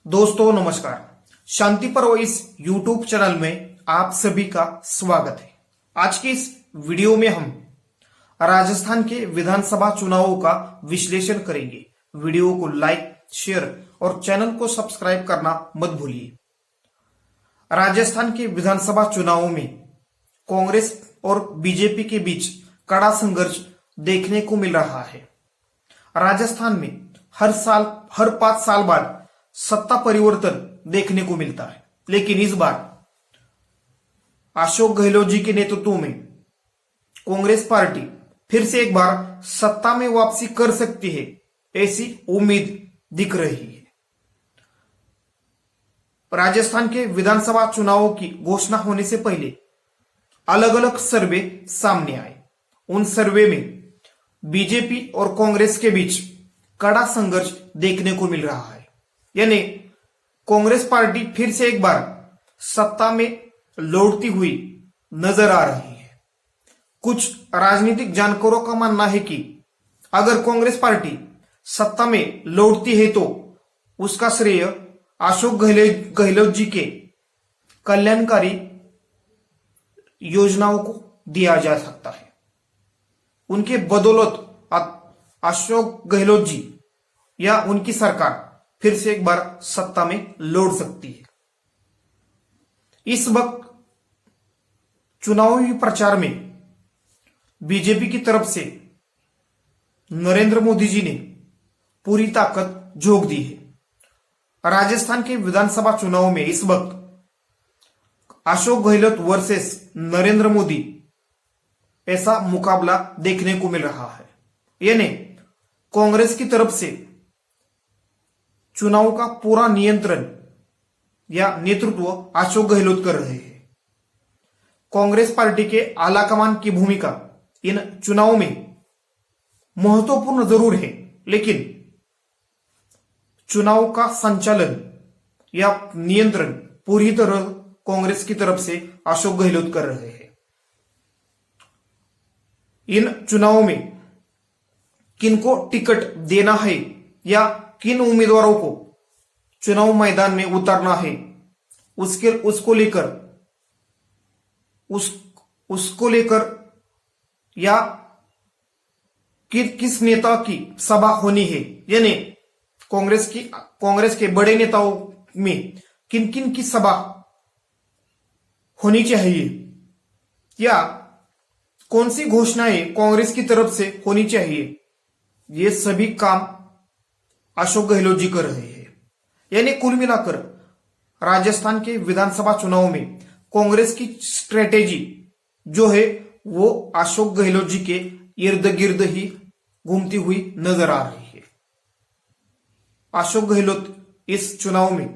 दोस्तों नमस्कार। शांति पर्व इस YouTube चैनल में आप सभी का स्वागत है। आज की इस वीडियो में हम राजस्थान के विधानसभा चुनावों का विश्लेषण करेंगे। वीडियो को लाइक, शेयर और चैनल को सब्सक्राइब करना मत भूलिए। राजस्थान के विधानसभा चुनावों में कांग्रेस और बीजेपी के बीच कड़ा संघर्ष देखने को मिल रहा है। राजस्थान में हर 5 साल बाद सत्ता परिवर्तन देखने को मिलता है, लेकिन इस बार अशोक गहलोत जी के नेतृत्व में कांग्रेस पार्टी फिर से एक बार सत्ता में वापसी कर सकती है, ऐसी उम्मीद दिख रही है। राजस्थान के विधानसभा चुनावों की घोषणा होने से पहले अलग अलग सर्वे सामने आए। उन सर्वे में बीजेपी और कांग्रेस के बीच कड़ा संघर्ष देखने को मिल रहा है, यानी कांग्रेस पार्टी फिर से एक बार सत्ता में लौटती हुई नजर आ रही है। कुछ राजनीतिक जानकारों का मानना है कि अगर कांग्रेस पार्टी सत्ता में लौटती है तो उसका श्रेय अशोक गहलोत जी के कल्याणकारी योजनाओं को दिया जा सकता है। उनके बदौलत अशोक गहलोत जी या उनकी सरकार फिर से एक बार सत्ता में लौट सकती है। इस वक्त चुनावी प्रचार में बीजेपी की तरफ से नरेंद्र मोदी जी ने पूरी ताकत झोंक दी है। राजस्थान के विधानसभा चुनाव में इस वक्त अशोक गहलोत वर्सेस नरेंद्र मोदी ऐसा मुकाबला देखने को मिल रहा है, यानी कांग्रेस की तरफ से चुनाव का पूरा नियंत्रण या नेतृत्व अशोक गहलोत कर रहे हैं। कांग्रेस पार्टी के आलाकमान की भूमिका इन चुनावों में महत्वपूर्ण जरूर है, लेकिन चुनाव का संचालन या नियंत्रण पूरी तरह कांग्रेस की तरफ से अशोक गहलोत कर रहे हैं। इन चुनावों में किनको टिकट देना है या किन उम्मीदवारों को चुनाव मैदान में उतारना है, उसको लेकर या किस नेता की सभा होनी है, यानी कांग्रेस के बड़े नेताओं में किन किन की सभा होनी चाहिए या कौन सी घोषणाएं कांग्रेस की तरफ से होनी चाहिए, ये सभी काम अशोक गहलोत जी कर रहे हैं। यानी कुल मिलाकर राजस्थान के विधानसभा चुनाव में कांग्रेस की स्ट्रेटेजी जो है वो अशोक गहलोत जी के इर्द गिर्द ही घूमती हुई नजर आ रही है। अशोक गहलोत इस चुनाव में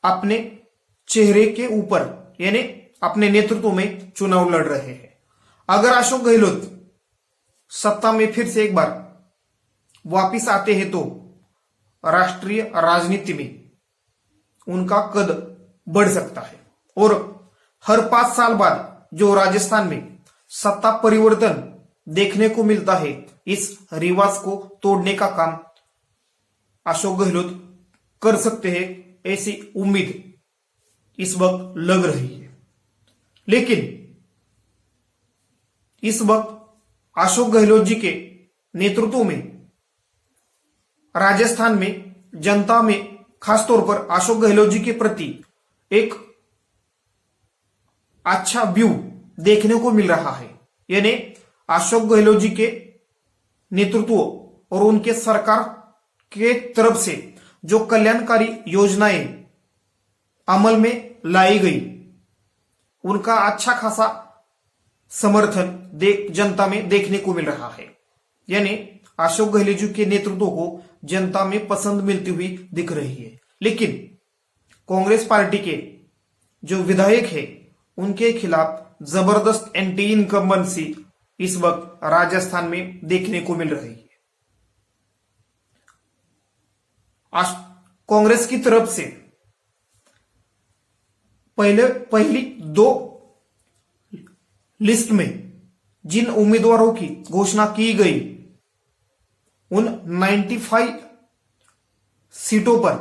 अपने चेहरे के ऊपर यानी अपने नेतृत्व में चुनाव लड़ रहे हैं। अगर अशोक गहलोत सत्ता में फिर से एक बार वापिस आते हैं तो राष्ट्रीय राजनीति में उनका कद बढ़ सकता है और हर 5 साल बाद जो राजस्थान में सत्ता परिवर्तन देखने को मिलता है, इस रिवाज को तोड़ने का काम अशोक गहलोत कर सकते हैं, ऐसी उम्मीद इस वक्त लग रही है। लेकिन इस वक्त अशोक गहलोत जी के नेतृत्व में राजस्थान में जनता में खासतौर पर अशोक गहलोत जी के प्रति एक अच्छा व्यू देखने को मिल रहा है, यानी अशोक गहलोत जी के नेतृत्व और उनके सरकार के तरफ से जो कल्याणकारी योजनाएं अमल में लाई गई, उनका अच्छा खासा समर्थन जनता में देखने को मिल रहा है। यानी अशोक गहलोत जी के नेतृत्व को जनता में पसंद मिलती हुई दिख रही है। लेकिन कांग्रेस पार्टी के जो विधायक है उनके खिलाफ जबरदस्त एंटी इनकम्बेंसी इस वक्त राजस्थान में देखने को मिल रही है। कांग्रेस की तरफ से पहली 2 लिस्ट में जिन उम्मीदवारों की घोषणा की गई उन 95 सीटों पर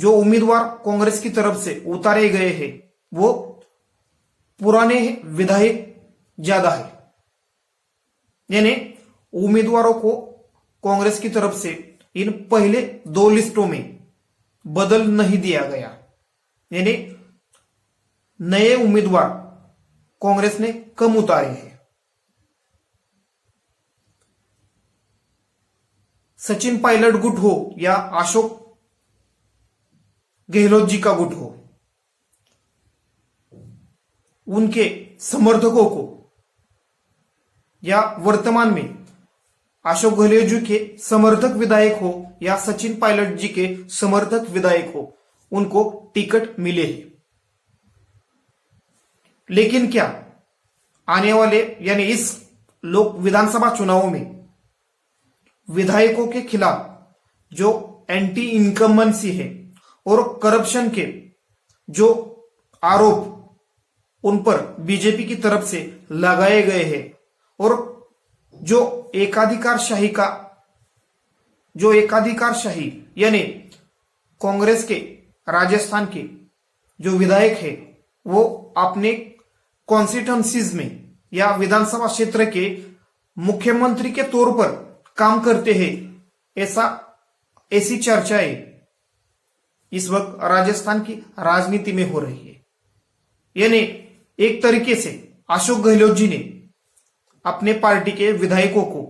जो उम्मीदवार कांग्रेस की तरफ से उतारे गए हैं वो पुराने विधायक ज्यादा है, यानी उम्मीदवारों को कांग्रेस की तरफ से इन पहले 2 लिस्टों में बदल नहीं दिया गया, यानी नए उम्मीदवार कांग्रेस ने कम उतारे हैं। सचिन पायलट गुट हो या अशोक गहलोत जी का गुट हो, उनके समर्थकों को या वर्तमान में अशोक गहलोत जी के समर्थक विधायक हो या सचिन पायलट जी के समर्थक विधायक हो, उनको टिकट मिले हैं। लेकिन क्या आने वाले यानी इस लोक विधानसभा चुनावों में विधायकों के खिलाफ जो एंटी इनकम्बेंसी है और करप्शन के जो आरोप उन पर बीजेपी की तरफ से लगाए गए हैं और जो एकाधिकारशाही यानी कांग्रेस के राजस्थान के जो विधायक है वो अपने कॉन्स्टिट्यूंसीज में या विधानसभा क्षेत्र के मुख्यमंत्री के तौर पर काम करते हैं, ऐसी चर्चाएं इस वक्त राजस्थान की राजनीति में हो रही है। यानी एक तरीके से अशोक गहलोत जी ने अपने पार्टी के विधायकों को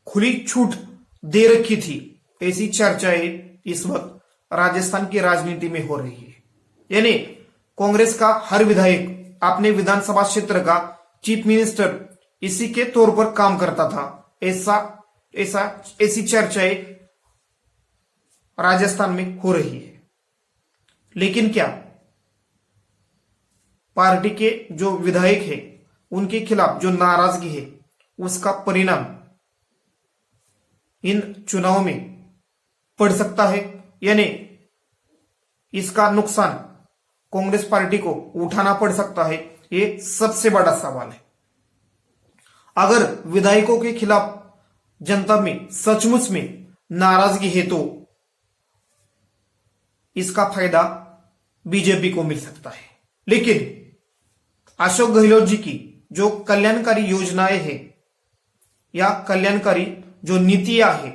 खुली छूट दे रखी थी, ऐसी चर्चाएं इस वक्त राजस्थान की राजनीति में हो रही है। यानी कांग्रेस का हर विधायक अपने विधानसभा क्षेत्र का चीफ मिनिस्टर इसी के तौर पर काम करता था, ऐसी चर्चाएं राजस्थान में हो रही है। लेकिन क्या पार्टी के जो विधायक है उनके खिलाफ जो नाराजगी है उसका परिणाम इन चुनाव में पड़ सकता है, यानी इसका नुकसान कांग्रेस पार्टी को उठाना पड़ सकता है, ये सबसे बड़ा सवाल है। अगर विधायकों के खिलाफ जनता में सचमुच में नाराजगी है तो इसका फायदा बीजेपी को मिल सकता है। लेकिन अशोक गहलोत जी की जो कल्याणकारी योजनाएं हैं या कल्याणकारी जो नीतियां हैं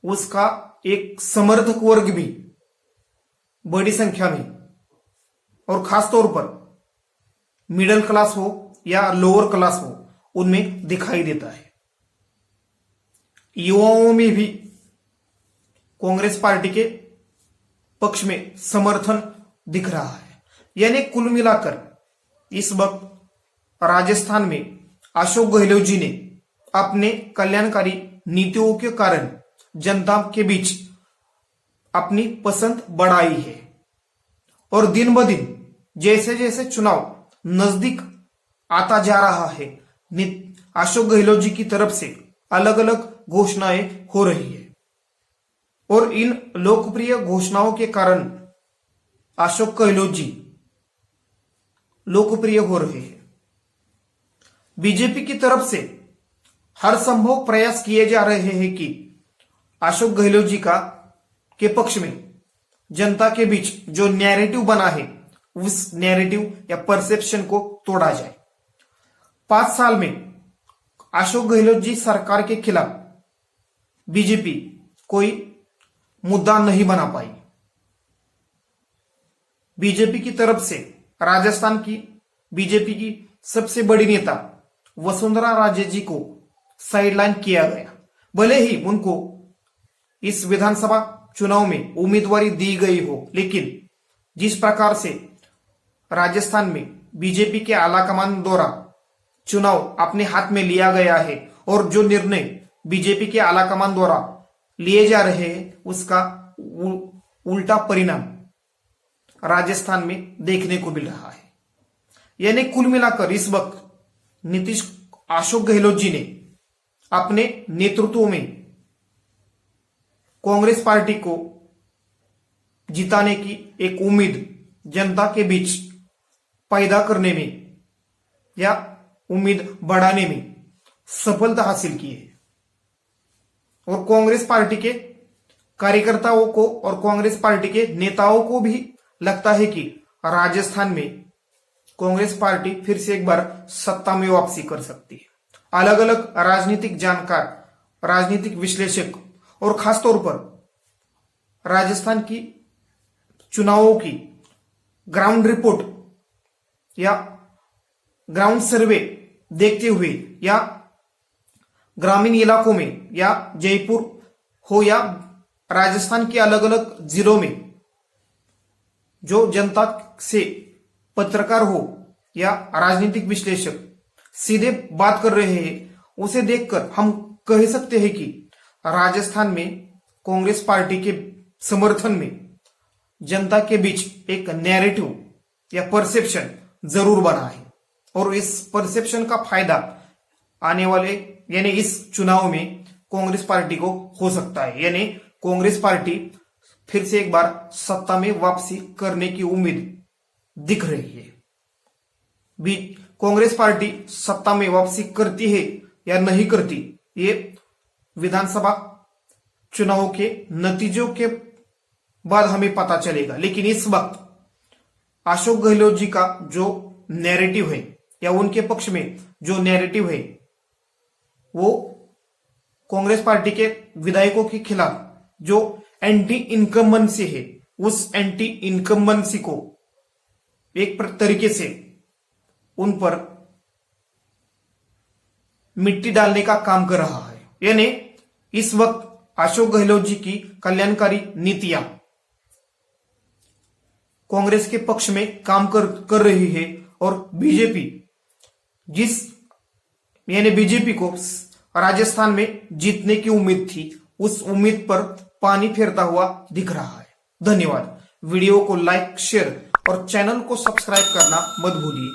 उसका एक समर्थक वर्ग भी बड़ी संख्या में और खास तौर पर मिडिल क्लास हो या लोअर क्लास हो उनमें दिखाई देता है। युवाओं में भी कांग्रेस पार्टी के पक्ष में समर्थन दिख रहा है। यानी कुल मिलाकर इस वक्त राजस्थान में अशोक गहलोत जी ने अपने कल्याणकारी नीतियों के कारण जनता के बीच अपनी पसंद बढ़ाई है और दिन ब दिन जैसे जैसे चुनाव नजदीक आता जा रहा है अशोक गहलोत जी की तरफ से अलग अलग घोषणाएं हो रही है और इन लोकप्रिय घोषणाओं के कारण अशोक गहलोत जी लोकप्रिय हो रहे हैं। बीजेपी की तरफ से हर संभव प्रयास किए जा रहे हैं कि अशोक गहलोत जी के पक्ष में जनता के बीच जो नैरेटिव बना है उस नैरेटिव या परसेप्शन को तोड़ा जाए। 5 साल में अशोक गहलोत जी सरकार के खिलाफ बीजेपी कोई मुद्दा नहीं बना पाई। बीजेपी की तरफ से राजस्थान की बीजेपी की सबसे बड़ी नेता वसुंधरा राजे जी को साइडलाइन किया गया। भले ही उनको इस विधानसभा चुनाव में उम्मीदवारी दी गई हो, लेकिन जिस प्रकार से राजस्थान में बीजेपी के आलाकमान द्वारा चुनाव अपने हाथ में लिया गया है और जो निर्णय बीजेपी के आलाकमान द्वारा लिए जा रहे हैं उसका उल्टा परिणाम राजस्थान में देखने को मिल रहा है। यानी कुल मिलाकर इस वक्त अशोक गहलोत जी ने अपने नेतृत्व में कांग्रेस पार्टी को जिताने की एक उम्मीद जनता के बीच पैदा करने में या उम्मीद बढ़ाने में सफलता हासिल की है और कांग्रेस पार्टी के कार्यकर्ताओं को और कांग्रेस पार्टी के नेताओं को भी लगता है कि राजस्थान में कांग्रेस पार्टी फिर से एक बार सत्ता में वापसी कर सकती है। अलग अलग राजनीतिक जानकार, राजनीतिक विश्लेषक और खासतौर पर राजस्थान की चुनावों की ग्राउंड रिपोर्ट या ग्राउंड सर्वे देखते हुए या ग्रामीण इलाकों में या जयपुर हो या राजस्थान के अलग अलग जिलों में जो जनता से पत्रकार हो या राजनीतिक विश्लेषक सीधे बात कर रहे हैं, उसे देखकर हम कह सकते हैं कि राजस्थान में कांग्रेस पार्टी के समर्थन में जनता के बीच एक नैरेटिव या परसेप्शन जरूर बना है और इस परसेप्शन का फायदा आने वाले यानी इस चुनाव में कांग्रेस पार्टी को हो सकता है। यानी कांग्रेस पार्टी फिर से एक बार सत्ता में वापसी करने की उम्मीद दिख रही है। कांग्रेस पार्टी सत्ता में वापसी करती है या नहीं करती, ये विधानसभा चुनाव के नतीजों के बाद हमें पता चलेगा। लेकिन इस वक्त अशोक गहलोत जी का जो नैरेटिव है या उनके पक्ष में जो नैरेटिव है वो कांग्रेस पार्टी के विधायकों के खिलाफ जो एंटी इनकम्बेंसी है, उस एंटी इनकम्बेंसी को एक तरीके से उन पर मिट्टी डालने का काम कर रहा है। यानी इस वक्त अशोक गहलोत जी की कल्याणकारी नीतियां कांग्रेस के पक्ष में काम कर रही है और बीजेपी बीजेपी को राजस्थान में जीतने की उम्मीद थी, उस उम्मीद पर पानी फेरता हुआ दिख रहा है। धन्यवाद। वीडियो को लाइक, शेयर और चैनल को सब्सक्राइब करना मत भूलिए।